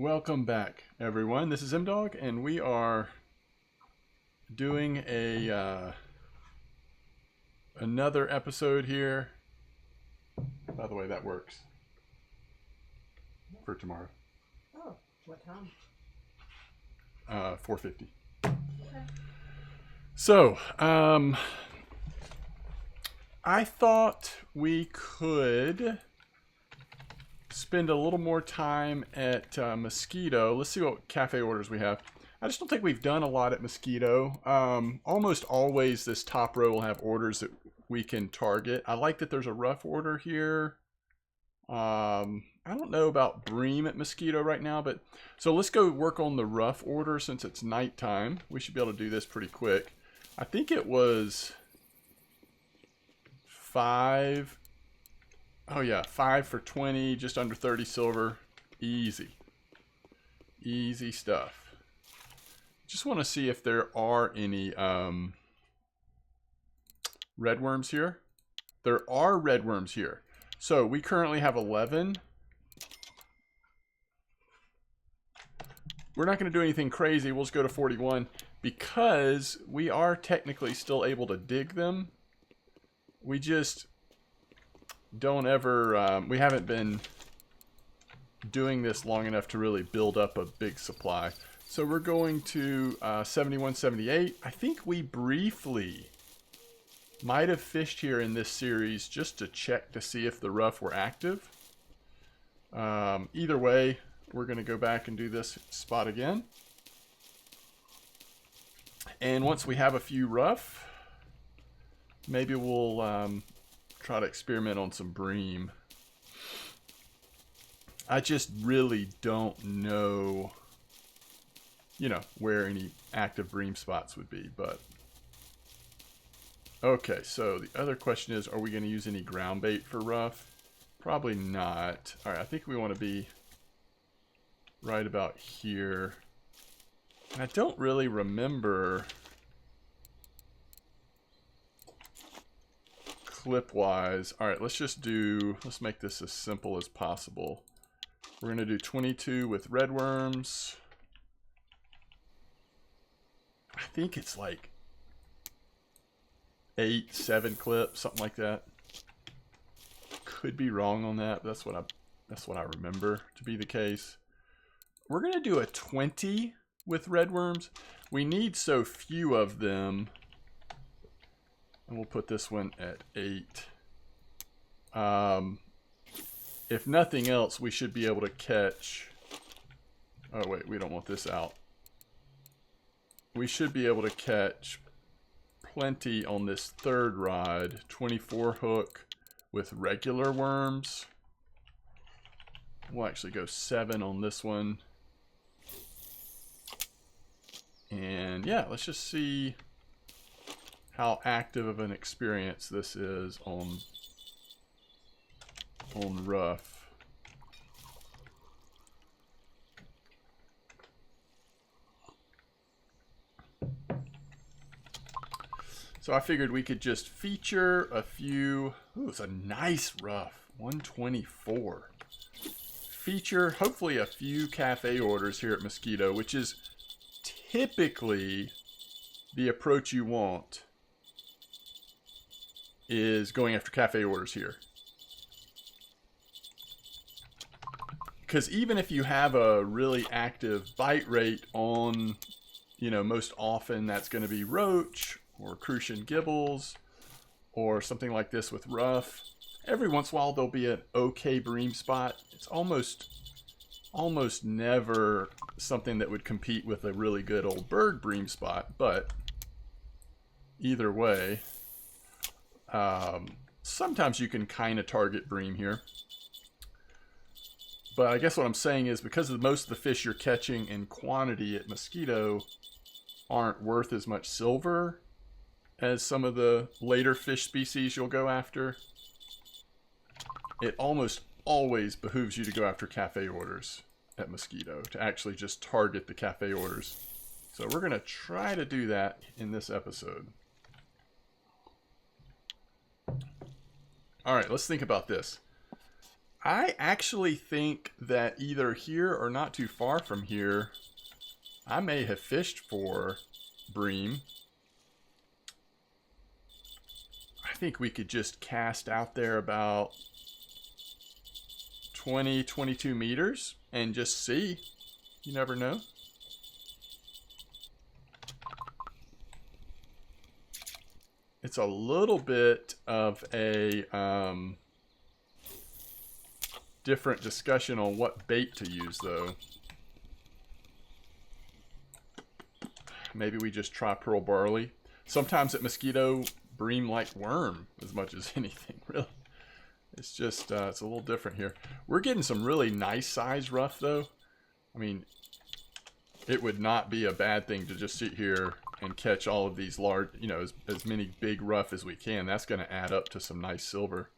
Welcome back, everyone. This is MDawg, and we are doing another episode here. By the way, that works for tomorrow. Oh, what time? 4:50. Okay. So, I thought we could spend a little more time at Mosquito. Let's see what cafe orders we have. I just don't think we've done a lot at Mosquito. Almost always this top row will have orders that we can target. I like that there's a rough order here. I don't know about Bream at Mosquito right now, but so let's go work on the rough order since it's nighttime. We should be able to do this pretty quick. I think it was 5. Oh yeah, 5 for 20, just under 30 silver. Easy. Easy stuff. Just want to see if there are any red worms here. There are red worms here. So we currently have 11. We're not going to do anything crazy. We'll just go to 41 because we are technically still able to dig them. We just don't ever, we haven't been doing this long enough to really build up a big supply. So we're going to 71, 78. I think we briefly might have fished here in this series just to check to see if the rough were active. Either way, we're going to go back and do this spot again. And once we have a few rough, maybe we'll try to experiment on some Bream. I just really don't know, where any active Bream spots would be, but okay, so the other question is, are we going to use any ground bait for rough? Probably not. All right, I think we want to be right about here. And I don't really remember clip wise. All right, let's make this as simple as possible. We're going to do 22 with red worms. I think it's like 8, 7 clips, something like that. Could be wrong on that, but that's what I remember to be the case. We're going to do a 20 with red worms. We need so few of them. And we'll put this one at 8. If nothing else, we should be able to catch... Oh wait, we don't want this out. We should be able to catch plenty on this third rod. 24 hook with regular worms. We'll actually go 7 on this one. And yeah, let's just see how active of an experience this is on rough. So I figured we could just feature a few. Ooh, it's a nice rough, 124. Feature hopefully a few cafe orders here at Mosquito, which is typically the approach you want, is going after cafe orders here. Because even if you have a really active bite rate on, most often that's going to be roach or Crucian gibbles or something like this with rough. Every once in a while there'll be an okay Bream spot. It's almost never something that would compete with a really good old bird Bream spot, but either way, sometimes you can kind of target Bream here. But I guess what I'm saying is because of most of the fish you're catching in quantity at Mosquito aren't worth as much silver as some of the later fish species you'll go after, it almost always behooves you to go after cafe orders at Mosquito, to actually just target the cafe orders. So we're going to try to do that in this episode. All right, let's think about this. I actually think that either here or not too far from here, I may have fished for bream. I think we could just cast out there about 20, 22 meters and just see. You never know. It's a little bit of a different discussion on what bait to use, though. Maybe we just try pearl barley. Sometimes at Mosquito, bream like worm as much as anything, really. It's just, it's a little different here. We're getting some really nice size rough, though. I mean, it would not be a bad thing to just sit here and catch all of these large, you know, as many big rough as we can. That's going to add up to some nice silver.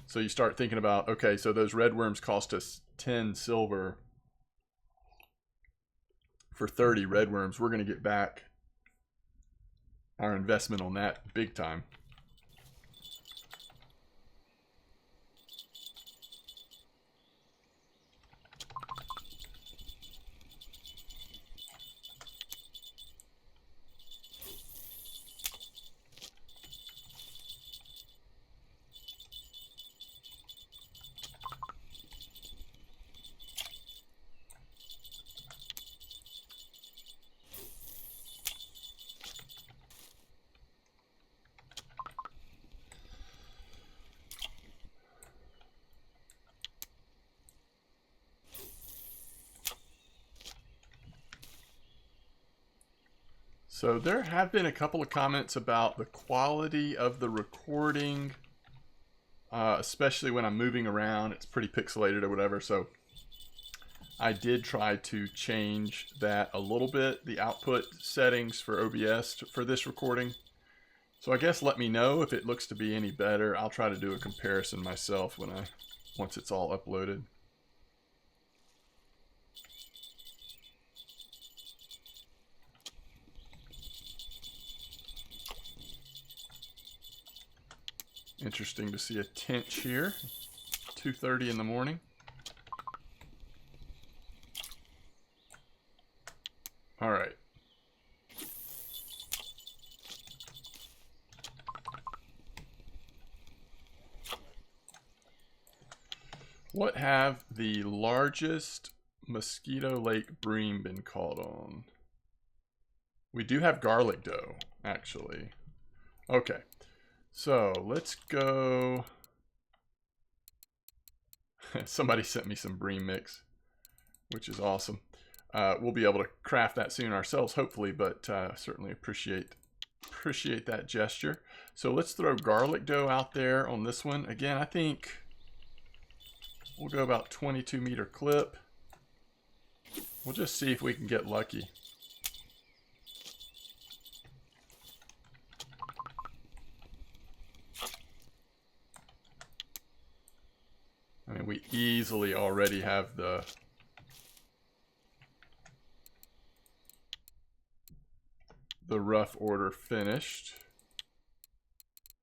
So you start thinking about, okay, so those red worms cost us 10 silver for 30 red worms. We're going to get back our investment on that big time. So there have been a couple of comments about the quality of the recording, especially when I'm moving around. It's pretty pixelated or whatever, so I did try to change that a little bit, the output settings for OBS for this recording. So I guess let me know if it looks to be any better. I'll try to do a comparison myself once it's all uploaded. Interesting to see a tench here, 2:30 in the morning. All right. What have the largest Mosquito Lake bream been caught on? We do have garlic dough, actually. Okay. So let's go. Somebody sent me some bream mix, which is awesome. We'll be able to craft that soon ourselves, hopefully, but certainly appreciate that gesture. So let's throw garlic dough out there on this one. Again, I think we'll go about 22 meter clip. We'll just see if we can get lucky. I mean, we easily already have the rough order finished.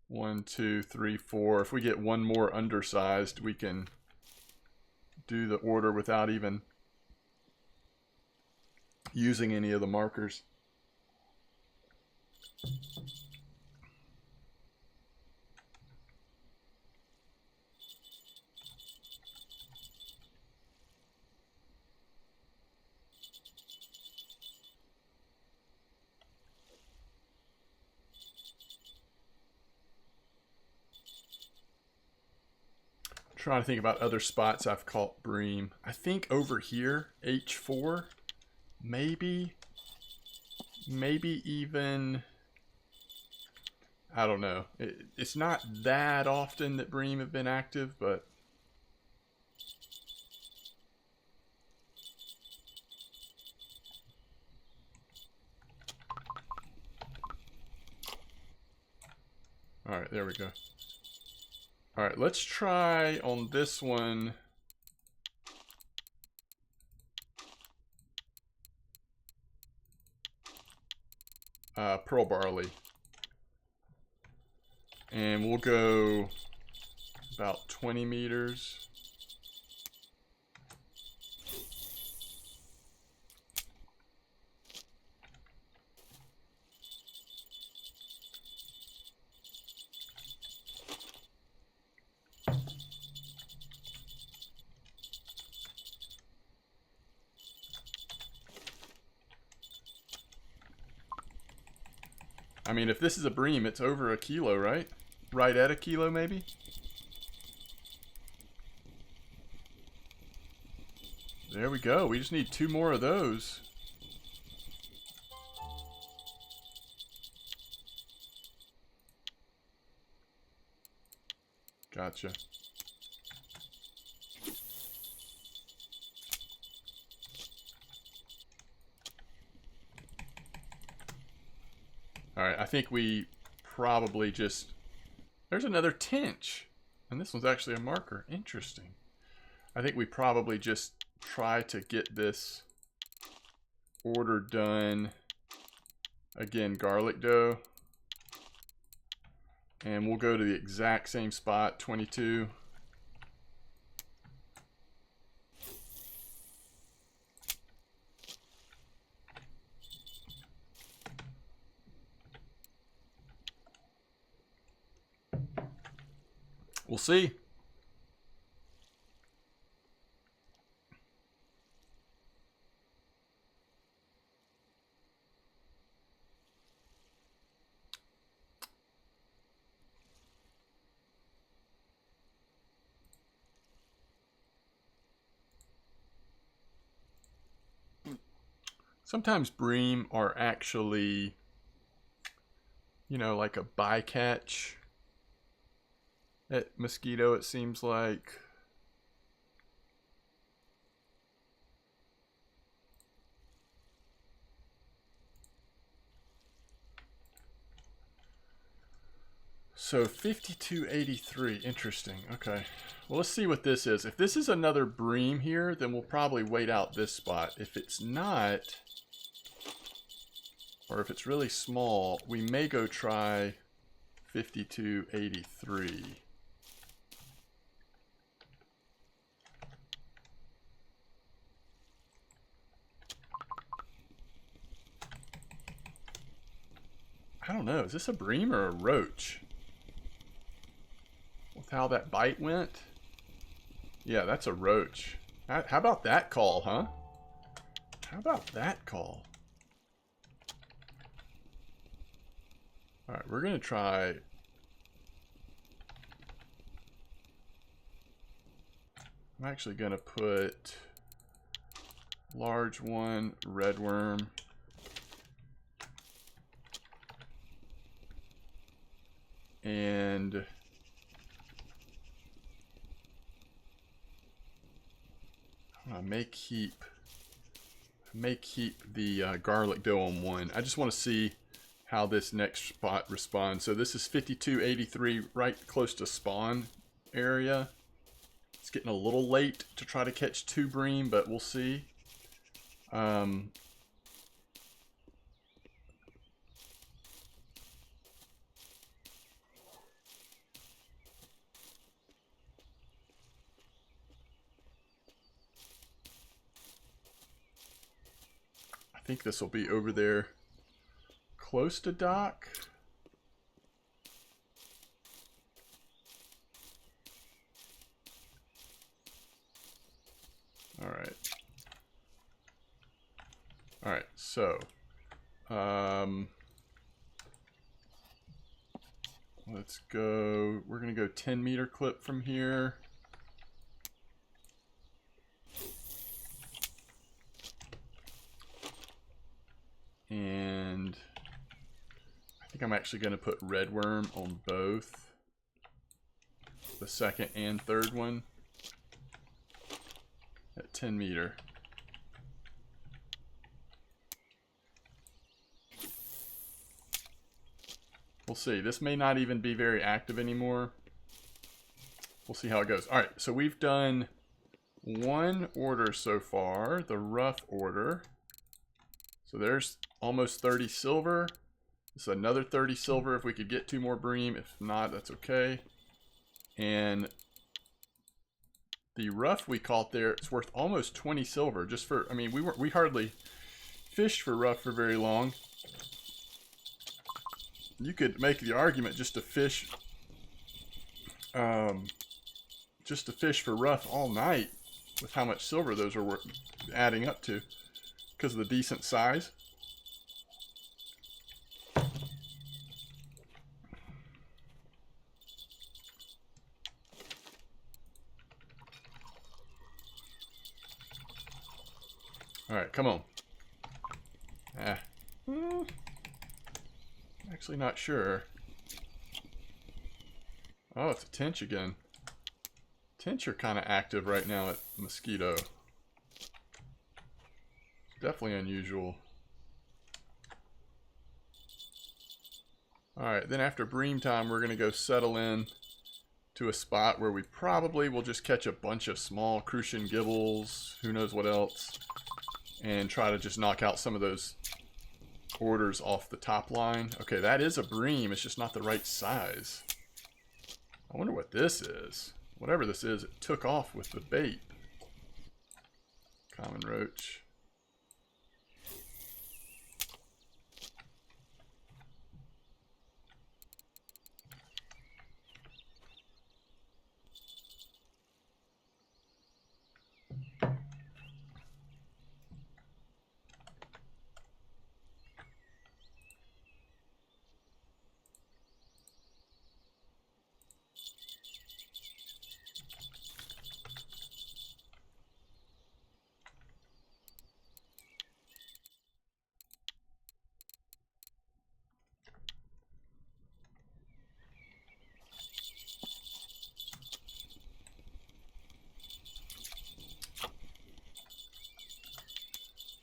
1, 2, 3, 4. If we get one more undersized, we can do the order without even using any of the markers. Trying to think about other spots I've caught bream. I think over here, H4, maybe even, I don't know. It's not that often that bream have been active, but all right, there we go. All right, let's try on this one. Pearl barley. And we'll go about 20 meters. I mean, if this is a bream, it's over a kilo, right? Right at a kilo, maybe? There we go. We just need 2 more of those. Gotcha. Alright, I think we probably just... There's another tench. And this one's actually a marker. Interesting. I think we probably just try to get this order done. Again, garlic dough. And we'll go to the exact same spot, 22. We'll see. Sometimes bream are actually, you know, like a bycatch at Mosquito, it seems like. So 5283, interesting. Okay, well, let's see what this is. If this is another bream here, then we'll probably wait out this spot. If it's not, or if it's really small, we may go try 5283. I don't know, is this a bream or a roach? With how that bite went? Yeah, that's a roach. How about that call, huh? How about that call? Alright, we're going to try... I'm actually going to put large one, red worm. And... I may keep the garlic dough on one. I just want to see how this next spot responds. So this is 5283, right close to spawn area. It's getting a little late to try to catch 2 bream, but we'll see. I think this will be over there close to dock. All right, so let's go. We're gonna go 10-meter clip from here. And I think I'm actually going to put red worm on both the second and third one at 10 meter. We'll see. This may not even be very active anymore. We'll see how it goes. All right, so we've done 1 order so far, the rough order. So there's almost 30 silver. This is another 30 silver if we could get 2 more bream. If not, that's okay. And the rough we caught there is worth almost 20 silver just for, I mean, we hardly fished for rough for very long. You could make the argument just to fish for rough all night with how much silver those are adding up to because of the decent size. All right, come on. Actually not sure. Oh, it's a tench again. Tench are kind of active right now at Mosquito. Definitely unusual. Alright, then after bream time, we're going to go settle in to a spot where we probably will just catch a bunch of small Crucian gibbles, who knows what else, and try to just knock out some of those orders off the top line. Okay, that is a bream, it's just not the right size. I wonder what this is. Whatever this is, it took off with the bait. Common roach.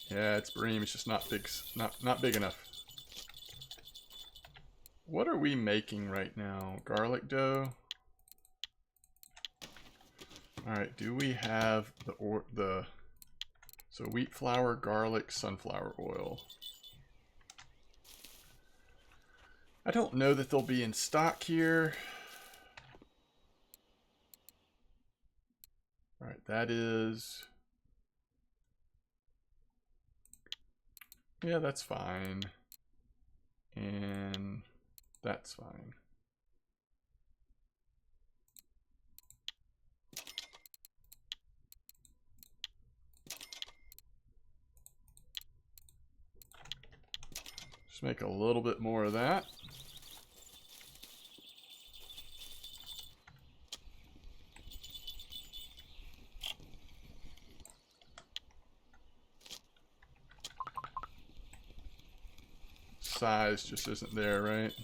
Yeah, it's bream. It's just not big, not big enough. What are we making right now? Garlic dough. All right. Do we have so wheat flour, garlic, sunflower oil? I don't know that they'll be in stock here. All right. That is. Yeah, that's fine. And that's fine. Just make a little bit more of that. Size just isn't there, right?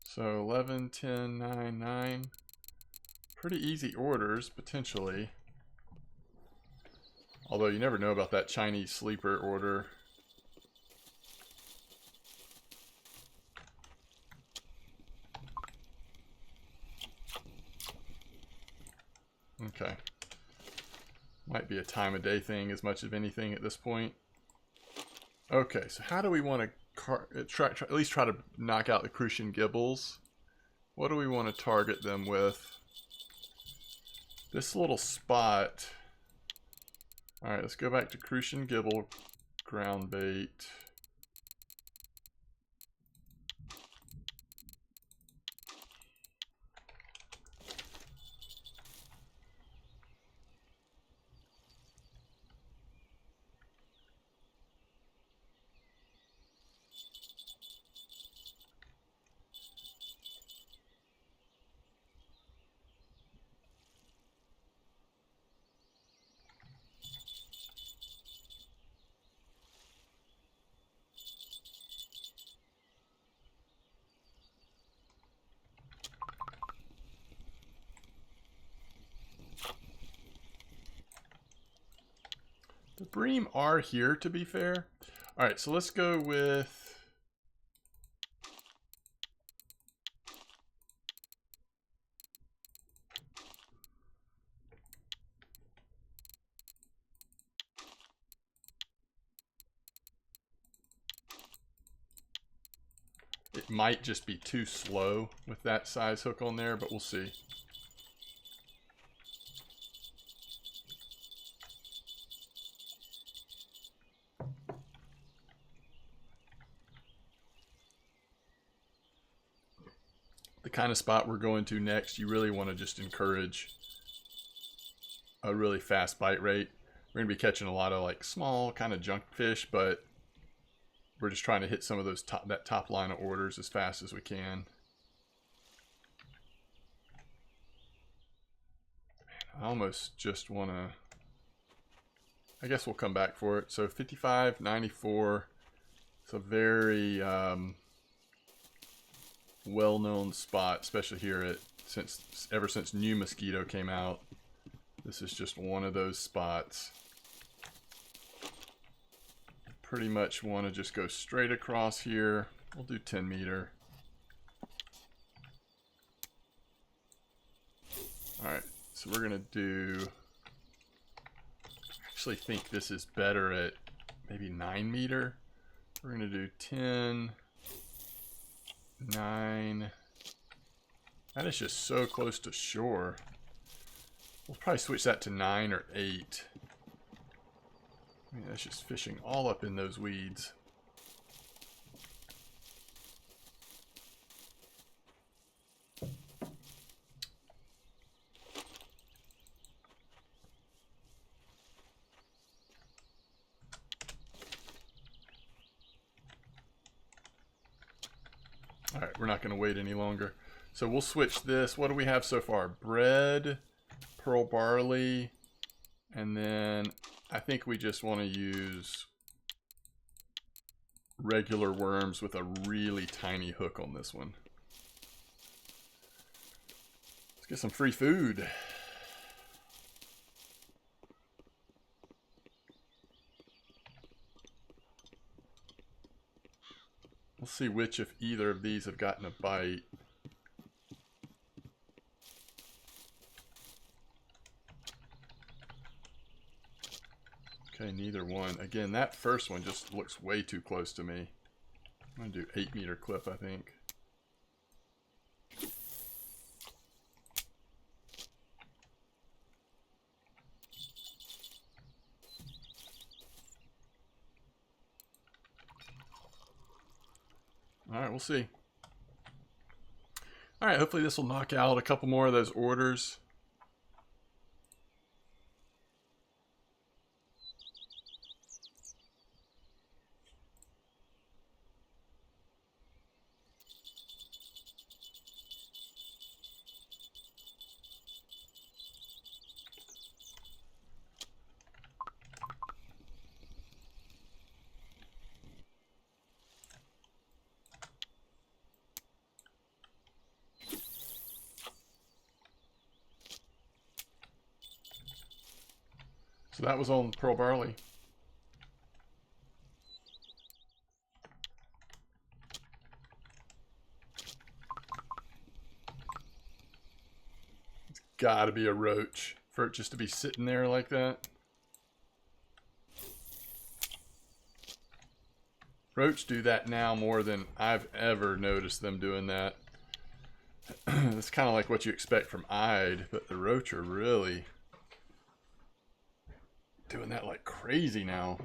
So 11, 10, 9, 9. Pretty easy orders, potentially. Although you never know about that Chinese sleeper order. Okay. Might be a time of day thing as much as anything at this point. Okay, so how do we want to at least try to knock out the Crucian gibbles? What do we want to target them with? This little spot. Alright, let's go back to Crucian gibble ground bait. Bream are here, to be fair. All right, so let's go with... It might just be too slow with that size hook on there, but we'll see. The kind of spot we're going to next, you really want to just encourage a really fast bite rate. We're going to be catching a lot of like small kind of junk fish, but we're just trying to hit some of those that top line of orders as fast as we can. Man, I almost just want to... I guess we'll come back for it. So 55, 94. It's a very well-known spot, especially here ever since new Mosquito came out. This is just one of those spots. Pretty much want to just go straight across here. We'll do 10 meter. Alright, so we're going to do... I actually think this is better at maybe 9 meter. We're going to do 10, 9. That is just so close to shore. We'll probably switch that to 9 or 8. I mean, that's just fishing all up in those weeds. All right, we're not going to wait any longer. So we'll switch this. What do we have so far? Bread, pearl barley, and then I think we just want to use regular worms with a really tiny hook on this one. Let's get some free food. We'll see which, if either of these have gotten a bite. Okay, neither one. Again, that first one just looks way too close to me. I'm going to do 8 meter clip, I think. Alright, we'll see. Alright, hopefully this will knock out a couple more of those orders. So that was on pearl barley. It's gotta be a roach for it just to be sitting there like that. Roach do that now more than I've ever noticed them doing that. It's kind of like what you expect from Ide, but the roach are really doing that like crazy now.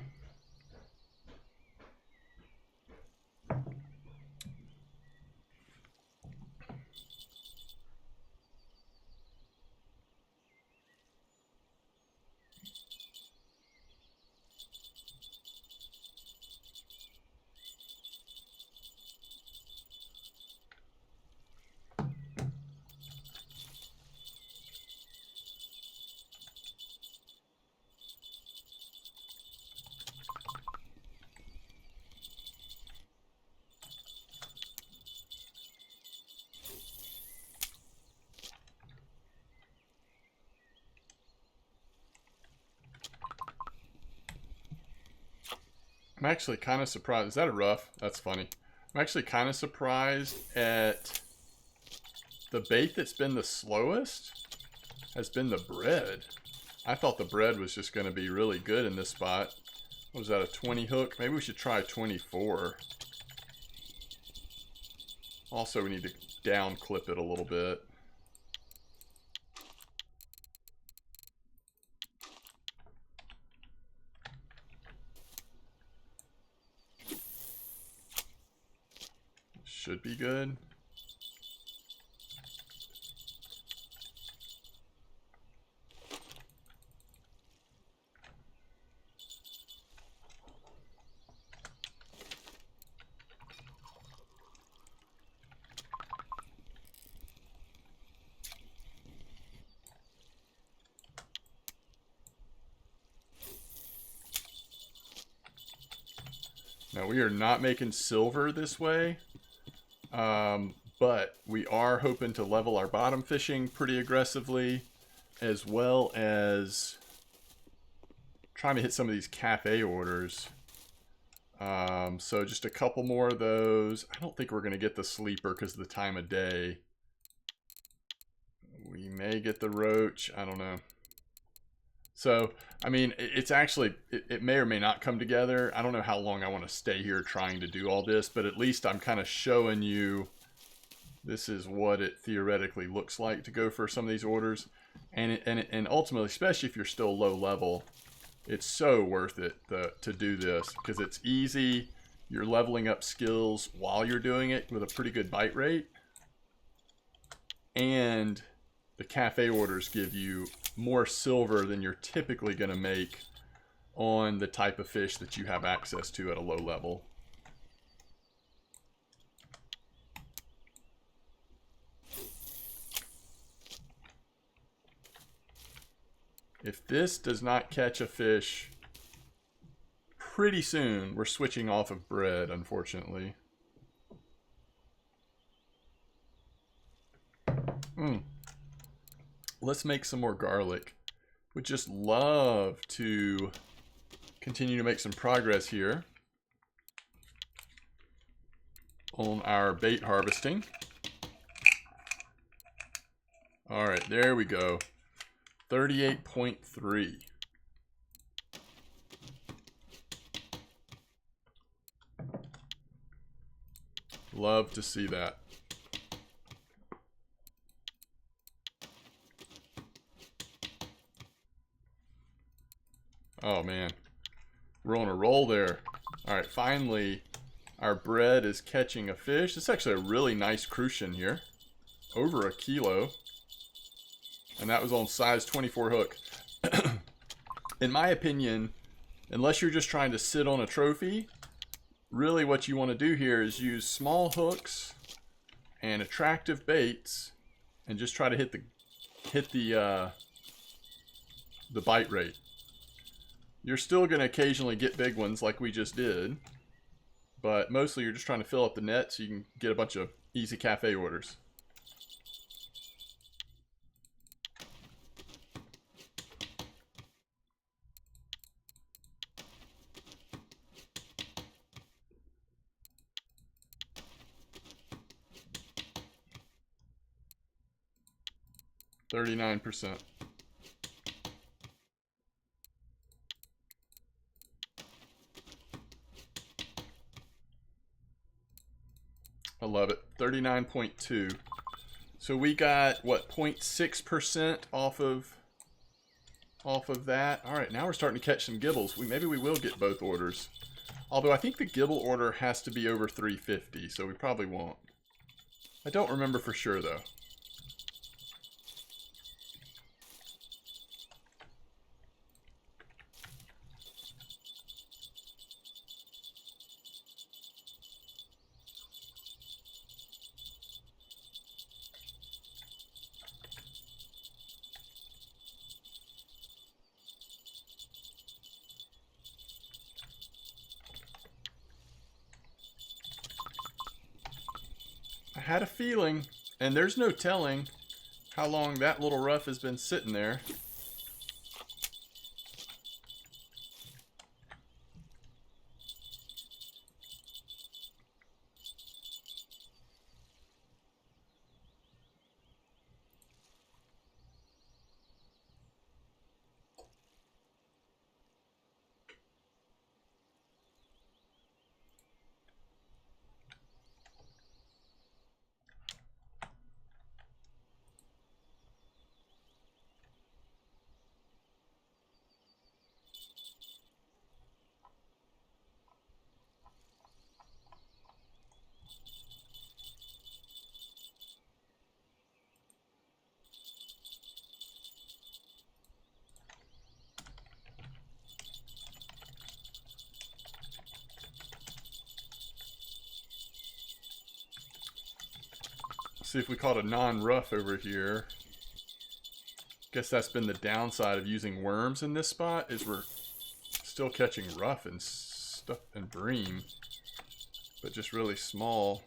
I'm actually kind of surprised. Is that a rough? That's funny. I'm actually kind of surprised at the bait that's been the slowest has been the bread. I thought the bread was just going to be really good in this spot. What was that, a 20 hook? Maybe we should try 24. Also, we need to down clip it a little bit. Should be good. Now we are not making silver this way, but we are hoping to level our bottom fishing pretty aggressively, as well as trying to hit some of these cafe orders. So just a couple more of those. I don't think we're going to get the sleeper because of the time of day. We may get the roach. I don't know. So, I mean, it's actually, it may or may not come together. I don't know how long I want to stay here trying to do all this, but at least I'm kind of showing you this is what it theoretically looks like to go for some of these orders. And ultimately, especially if you're still low level, it's so worth it to do this because it's easy. You're leveling up skills while you're doing it with a pretty good bite rate. And the cafe orders give you more silver than you're typically going to make on the type of fish that you have access to at a low level. If this does not catch a fish pretty soon, we're switching off of bread, unfortunately. Let's make some more garlic. Would just love to continue to make some progress here on our bait harvesting. All right, there we go. 38.3. Love to see that. Oh man, we're on a roll there. All right, finally, our bread is catching a fish. It's actually a really nice Crucian here, over a kilo, and that was on size 24 hook. In my opinion, unless you're just trying to sit on a trophy, really what you want to do here is use small hooks and attractive baits, and just try to hit the bite rate. You're still going to occasionally get big ones like we just did, but mostly you're just trying to fill up the net so you can get a bunch of easy cafe orders. %. I love it. 39.2. So we got what, 0.6% off of that. All right, now we're starting to catch some gibbles. Maybe we will get both orders. Although I think the gibble order has to be over 350, so we probably won't. I don't remember for sure though. I had a feeling, and there's no telling how long that little rough has been sitting there. see if we caught a non-rough over here. Guess that's been the downside of using worms in this spot, is we're still catching rough and stuff and bream, but just really small.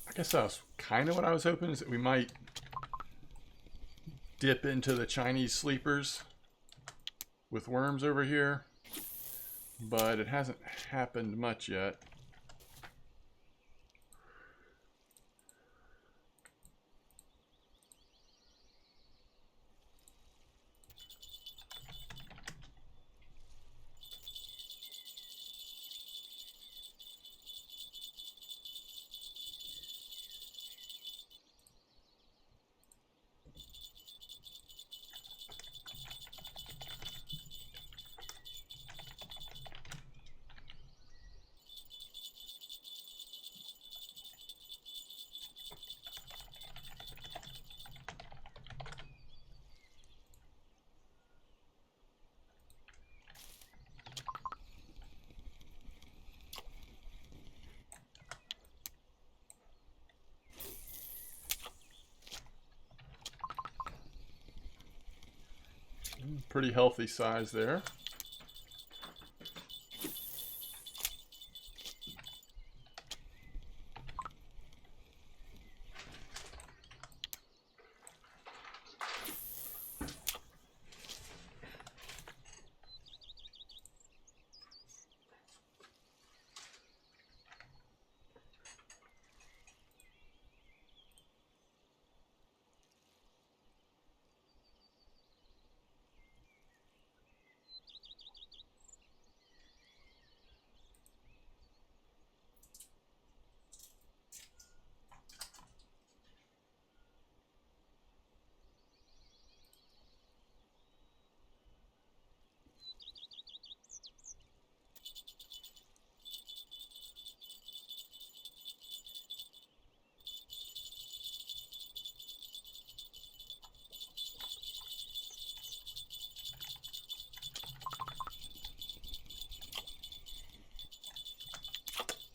I guess that's kind of what I was hoping, is that we might dip into the Chinese sleepers with worms over here, but it hasn't happened much yet. Pretty healthy size there.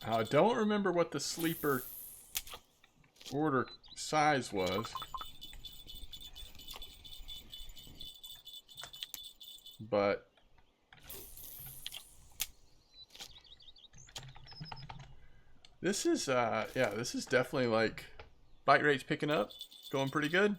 I don't remember what the sleeper order size was, but this is yeah, this is definitely like bite rate's picking up, going pretty good.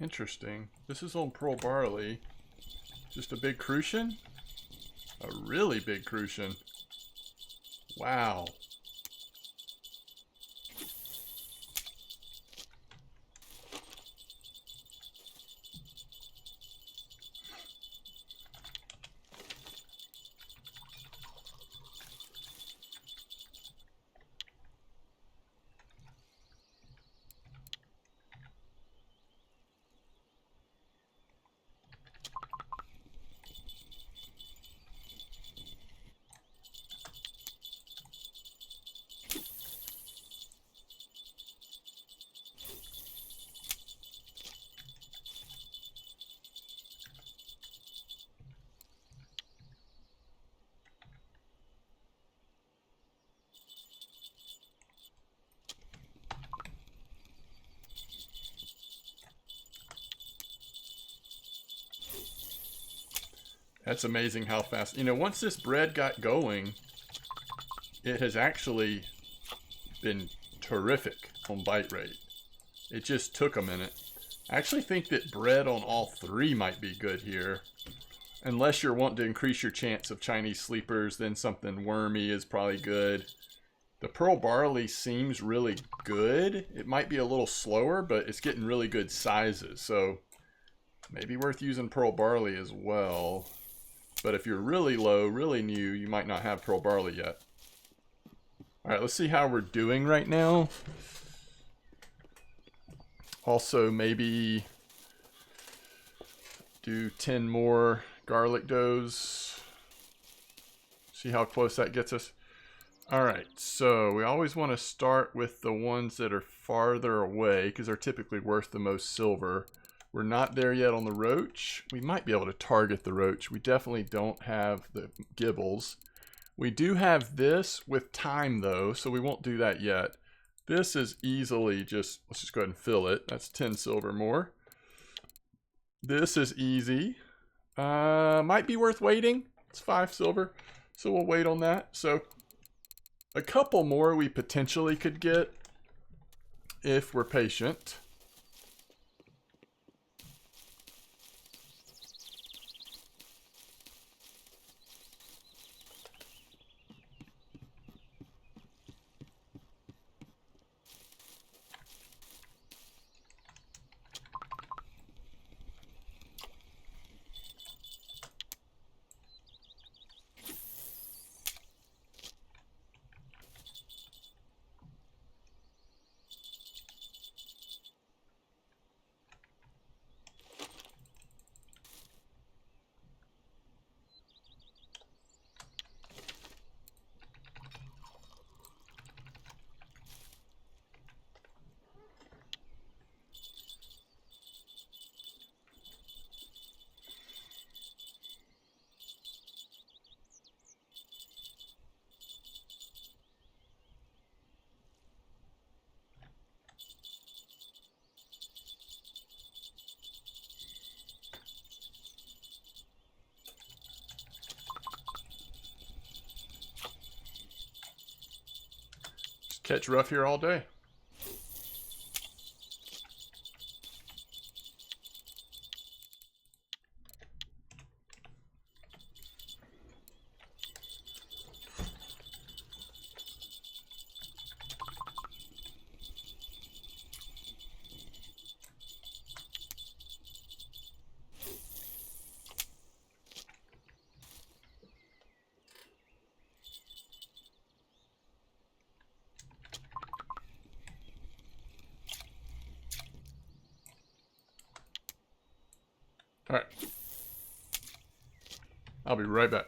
Interesting. This is on pearl barley. Just a big Crucian? A really big Crucian. Wow. That's amazing how fast. You know, once this bread got going, it has actually been terrific on bite rate. It just took a minute. I actually think that bread on all three might be good here. Unless you're wanting to increase your chance of Chinese sleepers, then something wormy is probably good. The pearl barley seems really good. It might be a little slower, but it's getting really good sizes. So maybe worth using pearl barley as well. But if you're really low, really new, you might not have pearl barley yet. Alright, let's see how we're doing right now. Also, maybe do 10 more garlic doughs. See how close that gets us. Alright, so we always want to start with the ones that are farther away because they're typically worth the most silver. We're not there yet on the roach. We might be able to target the roach. We definitely don't have the gibbles. We do have this with time though, so we won't do that yet. This is easily just, let's just go ahead and fill it. That's 10 silver more. This is easy. Might be worth waiting. It's 5 silver, so we'll wait on that. So a couple more we potentially could get if we're patient. Catch rough here all day. All right. I'll be right back.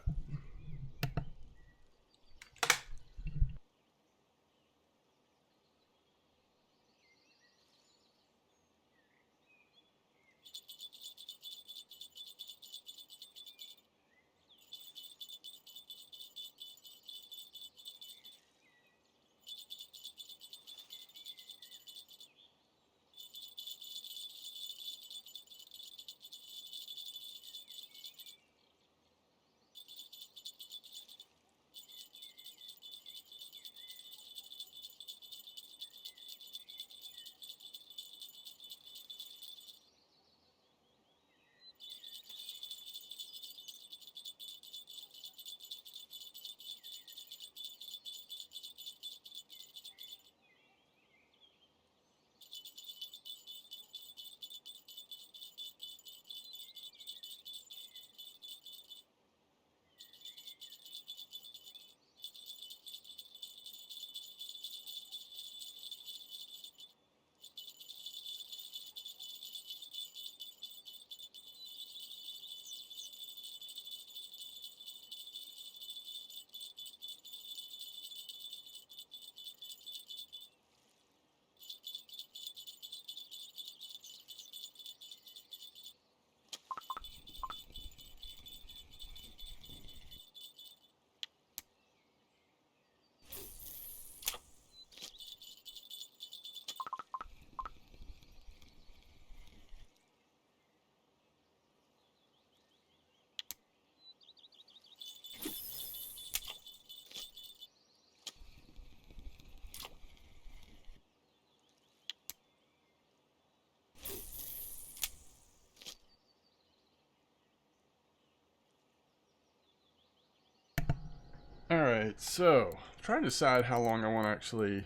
Alright, so I'm trying to decide how long I want to actually.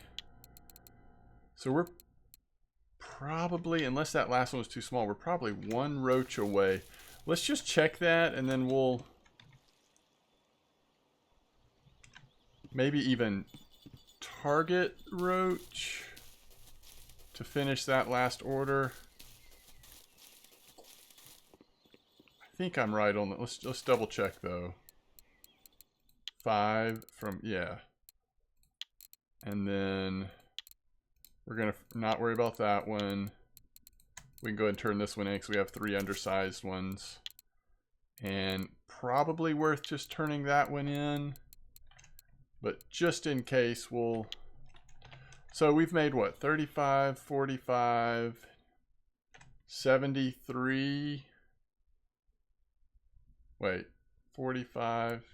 So we're probably, unless that last one was too small, we're probably one roach away. Let's just check that and then we'll maybe even target roach to finish that last order. I think I'm right on that. Let's double check though. 5 from, yeah. And then we're gonna not worry about that one. We can go ahead and turn this one in because we have 3 undersized ones. And probably worth just turning that one in. But just in case, we'll... So we've made what? 35, 45, 73... Wait, 45,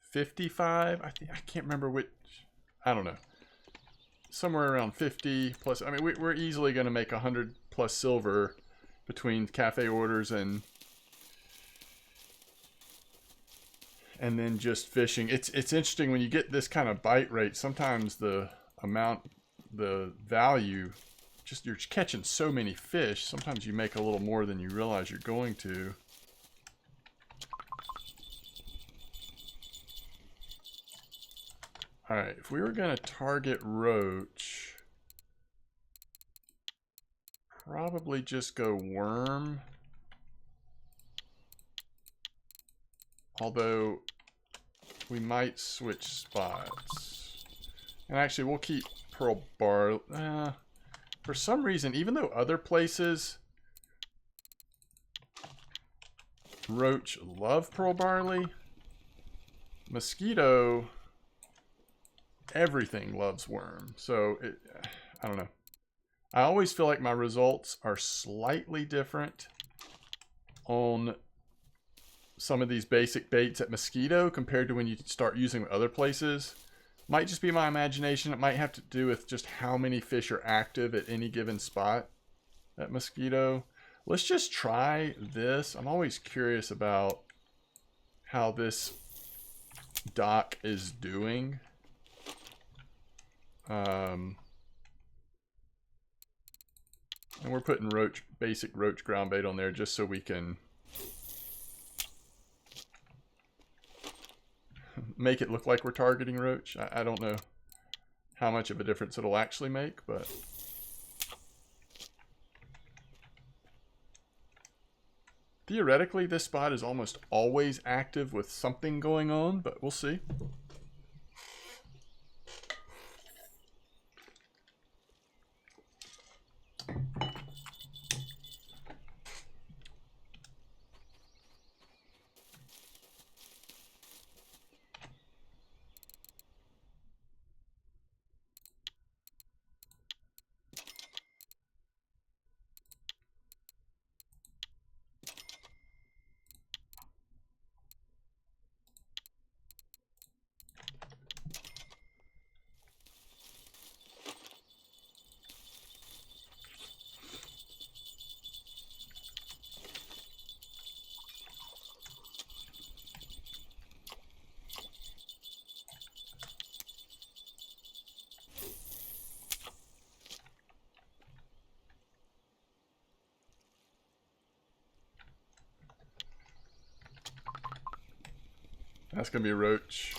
55? I can't remember which... I don't know. Somewhere around 50 plus. I mean, we're easily going to make 100 plus silver between cafe orders and then just fishing. It's interesting when you get this kind of bite rate. Sometimes the value, just you're catching so many fish. Sometimes you make a little more than you realize you're going to. All right, if we were going to target roach, probably just go worm. Although we might switch spots. And actually we'll keep pearl bar. For some reason, even though other places roach love pearl barley, Mosquito, everything loves worm. So I don't know. I always feel like my results are slightly different on some of these basic baits at Mosquito compared to when you start using them other places. Might just be my imagination. It might have to do with just how many fish are active at any given spot at Mosquito. Let's just try this. I'm always curious about how this dock is doing. And we're putting basic roach ground bait on there just so we can make it look like we're targeting roach. I don't know how much of a difference it'll actually make, but theoretically this spot is almost always active with something going on, but we'll see. That's going to be a roach.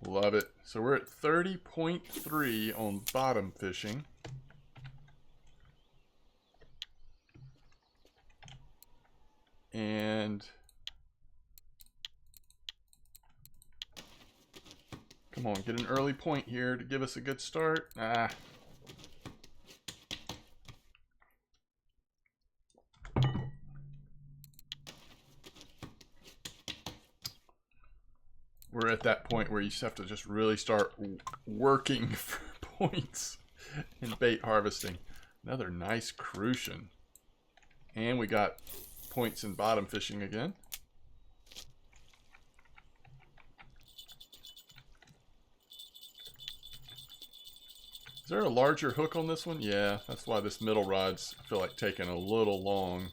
Love it. So we're at 30.3 on bottom fishing. And come on, get an early point here to give us a good start. We're at that point where you just have to just really start working for points in bait harvesting. Another nice Crucian. And we got points in bottom fishing again. Is there a larger hook on this one? Yeah, that's why this middle rod's, I feel like, taking a little long.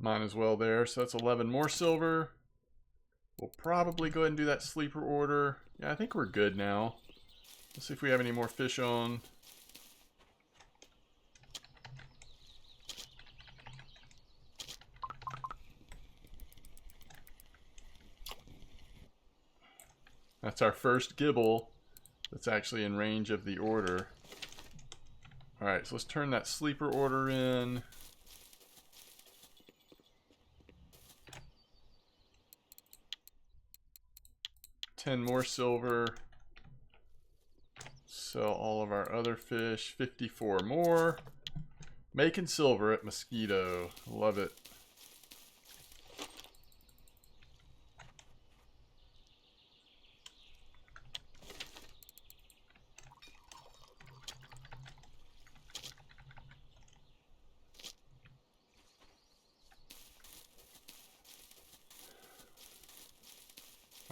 Might as well there. So that's 11 more silver. We'll probably go ahead and do that sleeper order. Yeah, I think we're good now. Let's see if we have any more fish on. That's our first gibble that's actually in range of the order. Alright, so let's turn that sleeper order in. $10 more silver. Sell all of our other fish. 54 more. Making silver at Mosquito. Love it.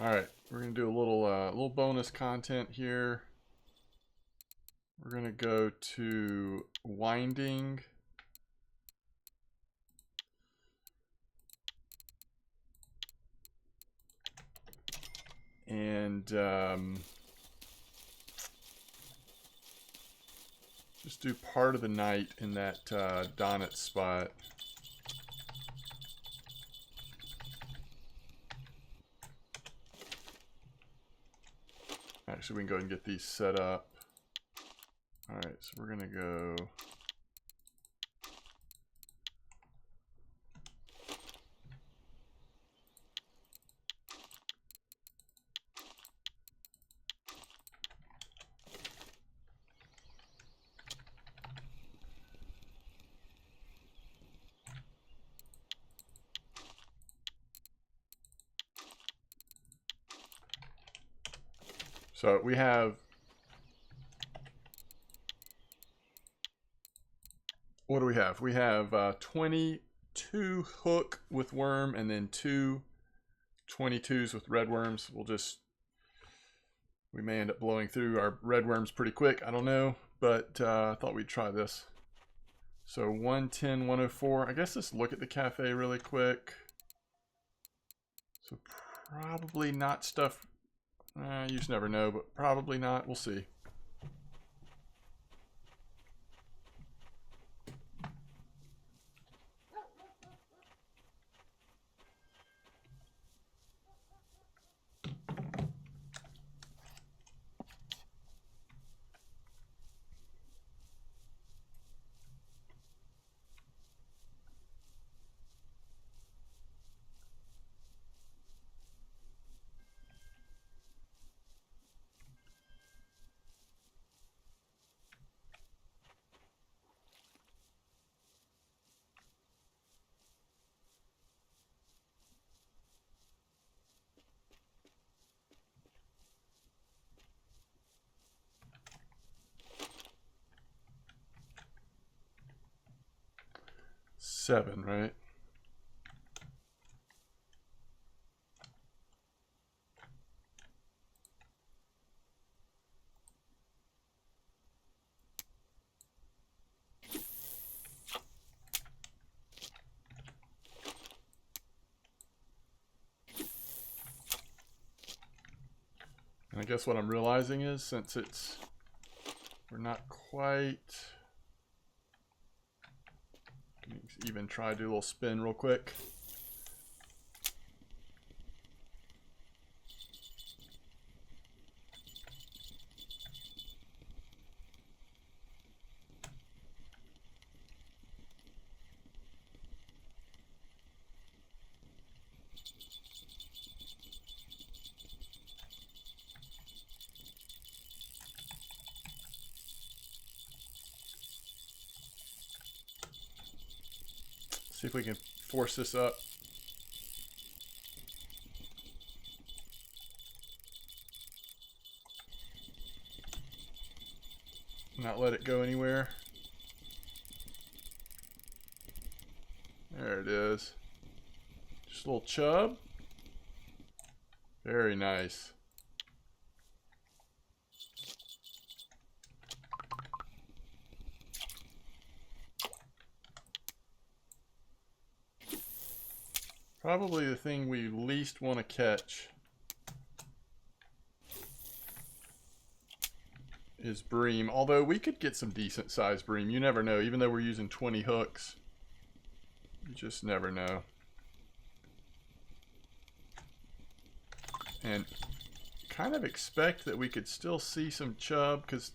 All right, we're gonna do a little bonus content here. We're gonna go to winding. And just do part of the night in that Donut spot. Actually, we can go ahead and get these set up. All right, so we're gonna go. So we have, what do we have? We have 22 hook with worm and then 2 22s with red worms. We may end up blowing through our red worms pretty quick. I don't know, but I thought we'd try this. So 110, 104. I guess let's look at the cafe really quick. So probably not stuff. You just never know, but probably not. We'll see. Seven, right? And I guess what I'm realizing is, since we're not quite, even try to do a little spin real quick. See if we can force this up. Not let it go anywhere. There it is. Just a little chub. Very nice. Probably the thing we least want to catch is bream. Although we could get some decent sized bream. You never know. Even though we're using 20 hooks. You just never know. And kind of expect that we could still see some chub, because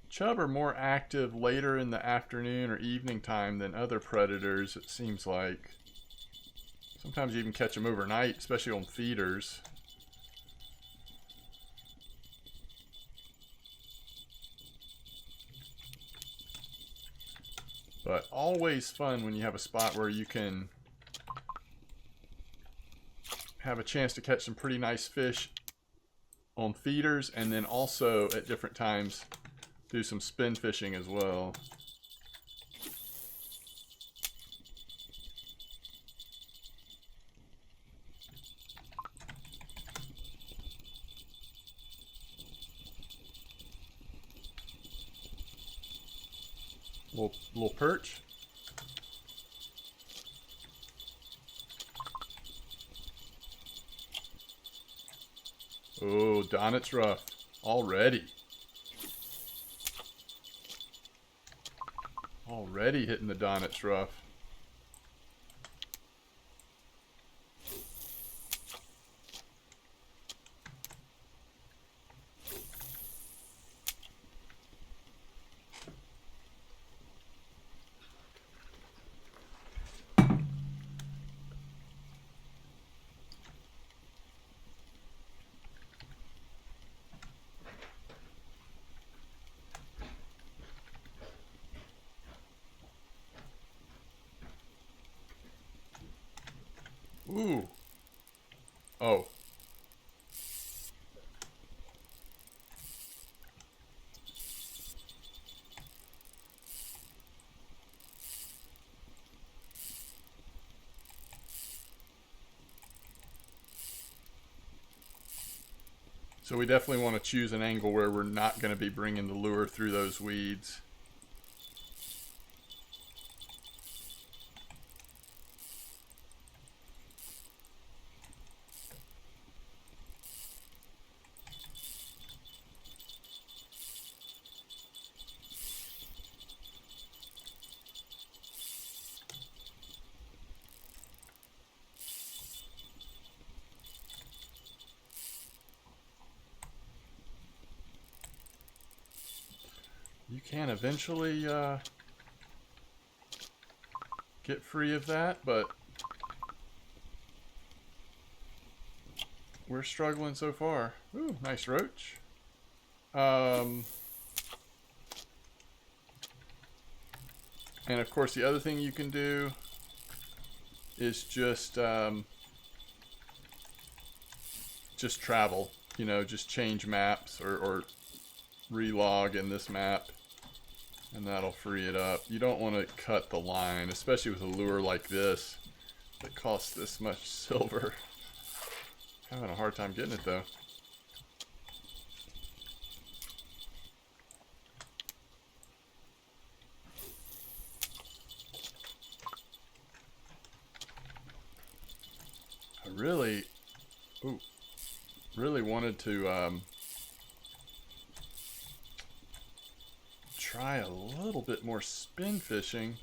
chub are more active later in the afternoon or evening time than other predators, it seems like. Sometimes you even catch them overnight, especially on feeders. But always fun when you have a spot where you can have a chance to catch some pretty nice fish on feeders, and then also at different times do some spin fishing as well. Little perch. Oh, Donnet's rough already. Already hitting the Donnet's rough. Ooh. Oh. So we definitely want to choose an angle where we're not going to be bringing the lure through those weeds. You can eventually get free of that, but we're struggling so far. Ooh, nice roach. And of course the other thing you can do is just travel, you know, just change maps or relog in this map, and that'll free it up. You don't want to cut the line, especially with a lure like this that costs this much silver. Having a hard time getting it though. I really wanted to try a little bit more spin fishing,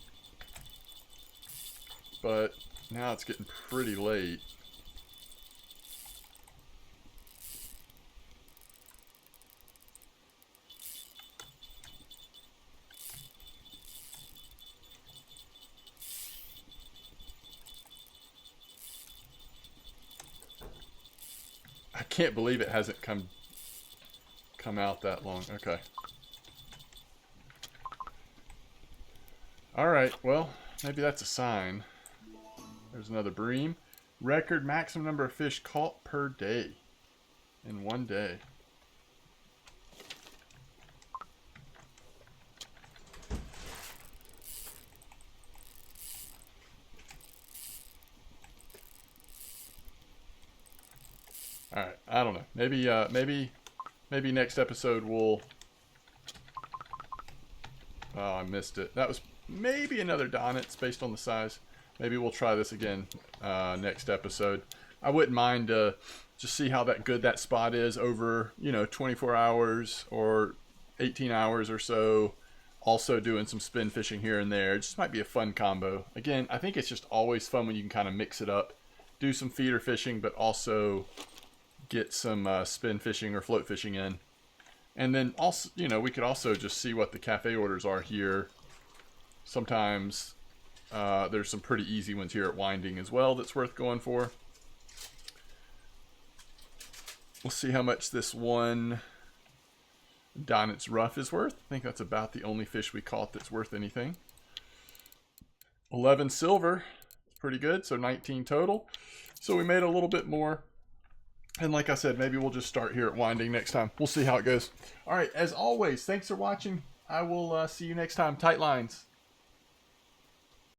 but now it's getting pretty late. I can't believe it hasn't come out that long. Okay. Alright, well, maybe that's a sign. There's another bream. Record maximum number of fish caught per day. In one day. Alright, I don't know. Maybe next episode we'll... Oh, I missed it. That was maybe another Donnets based on the size. Maybe we'll try this again next episode. I wouldn't mind just see how good that spot is over, 24 hours or 18 hours or so. Also doing some spin fishing here and there. It just might be a fun combo. Again, I think it's just always fun when you can kind of mix it up. Do some feeder fishing, but also get some spin fishing or float fishing in. And then also, we could also just see what the cafe orders are here. Sometimes there's some pretty easy ones here at Winding as well that's worth going for. We'll see how much this one Donnet's Rough is worth. I think that's about the only fish we caught that's worth anything. 11 silver. Pretty good. So 19 total. So we made a little bit more. And like I said, maybe we'll just start here at Winding next time. We'll see how it goes. All right. As always, thanks for watching. I will see you next time. Tight lines.